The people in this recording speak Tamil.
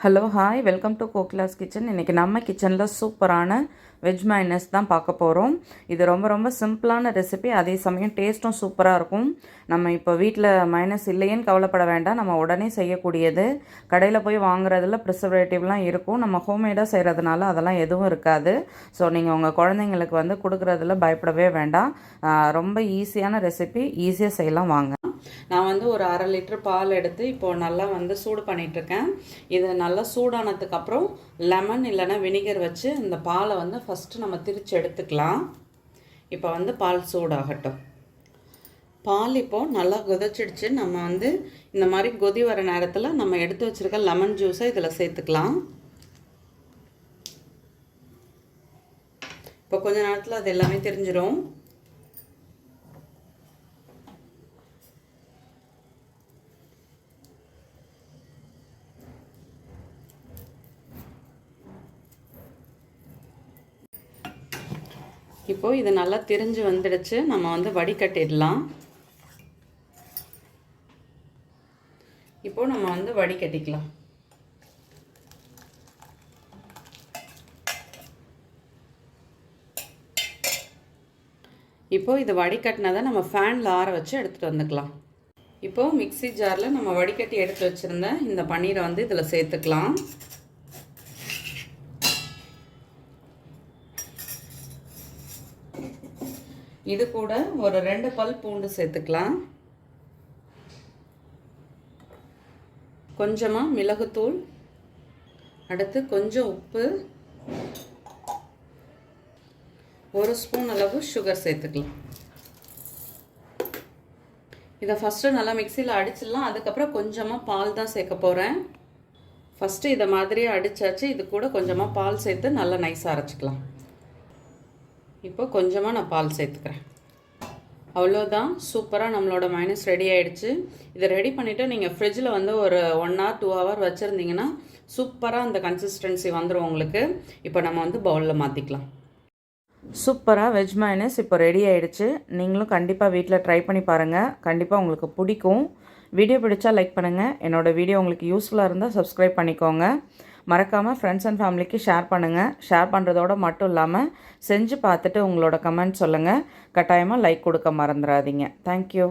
Hello hi welcome to Kokila's kitchen. இன்றைக்கி நம்ம கிச்சனில் சூப்பரான வெஜ் மைனஸ் தான் பார்க்க போகிறோம். இது ரொம்ப ரொம்ப சிம்பிளான ரெசிபி, அதே சமயம் டேஸ்ட்டும் சூப்பராக இருக்கும். நம்ம இப்போ வீட்டில் மைனஸ் இல்லையேன்னு கவலைப்பட வேண்டாம், நம்ம உடனே செய்யக்கூடியது. கடையில் போய் வாங்குறதுல ப்ரிசர்வேட்டிவ்லாம் இருக்கும், நம்ம ஹோம்மேடாக செய்கிறதுனால அதெல்லாம் எதுவும் இருக்காது. ஸோ நீங்கள் உங்கள் குழந்தைங்களுக்கு கொடுக்குறதுல பயப்படவே வேண்டாம். ரொம்ப ஈஸியான ரெசிபி, ஈஸியாக செய்யலாம். வாங்க. நான் ஒரு 1/2 லிட்டர் பால் எடுத்து இப்போது நல்லா சூடு பண்ணிகிட்ருக்கேன். இது நல்லா சூடானதுக்கப்புறம் லெமன் இல்லைன்னா வினிகர் வச்சு இந்த பாலை ஃபஸ்ட்டு நம்ம திரித்து எடுத்துக்கலாம். இப்போ பால் சூடாகட்டும். பால் இப்போது நல்லா கொதிச்சிடுச்சு. நம்ம இந்த மாதிரி கொதி வர நேரத்தில் நம்ம எடுத்து வச்சுருக்க லெமன் ஜூஸை இதில் சேர்த்துக்கலாம். இப்போ கொஞ்ச நேரத்தில் அது எல்லாமே தெரிஞ்சிடும். இப்போது இது நல்லா திரிஞ்சு வந்துடுச்சு. நம்ம வடிகட்டிடலாம். இப்போது நம்ம வடிகட்டிக்கலாம். இப்போது இது வடிகட்டினதை நம்ம ஃபேனில் ஆற வச்சு எடுத்துகிட்டு வந்துக்கலாம். இப்போது மிக்ஸி ஜாரில் நம்ம வடிகட்டி எடுத்து வச்சுருந்த இந்த பன்னீரை இதில் சேர்த்துக்கலாம். இது கூட ஒரு 2 பல் பூண்டு சேர்த்துக்கலாம். கொஞ்சமாக மிளகுத்தூள், அடுத்து கொஞ்சம் உப்பு, 1 ஸ்பூன் அளவு சுகர் சேர்த்துக்கலாம். இதை ஃபஸ்ட்டு நல்லா மிக்சியில் அடிச்சிடலாம். அதுக்கப்புறம் கொஞ்சமாக பால் தான் சேர்க்க போகிறேன். ஃபஸ்ட்டு இதை மாதிரி அடித்தாச்சு. இது கூட கொஞ்சமாக பால் சேர்த்து நல்லா நைஸாக அரைச்சிக்கலாம். இப்போ கொஞ்சமாக நான் பால் சேர்த்துக்கிறேன். அவ்வளோதான், சூப்பராக நம்மளோட மைனஸ் ரெடி ஆகிடுச்சு. இதை ரெடி பண்ணிவிட்டு நீங்கள் ஃப்ரிட்ஜில் ஒரு 1 hour 2 hour வச்சுருந்தீங்கன்னா சூப்பராக அந்த கன்சிஸ்டன்சி வந்துடும் உங்களுக்கு. இப்போ நம்ம பவுலில் மாற்றிக்கலாம். சூப்பராக வெஜ் மைனஸ் இப்போ ரெடி ஆகிடுச்சு. நீங்களும் கண்டிப்பாக வீட்டில் ட்ரை பண்ணி பாருங்கள். கண்டிப்பாக உங்களுக்கு பிடிக்கும். வீடியோ பிடிச்சா லைக் பண்ணுங்கள். என்னோடய வீடியோ உங்களுக்கு யூஸ்ஃபுல்லாக இருந்தால் சப்ஸ்கிரைப் பண்ணிக்கோங்க. மறக்காமல் ஃப்ரெண்ட்ஸ் அண்ட் ஃபேமிலிக்கு ஷேர் பண்ணுங்கள். ஷேர் பண்ணுறதோடு மட்டும் இல்லாமல் செஞ்சு பார்த்துட்டு உங்களோட கமெண்ட் சொல்லுங்கள். கட்டாயமாக லைக் கொடுக்க மறந்துடாதீங்க. தேங்க்யூ.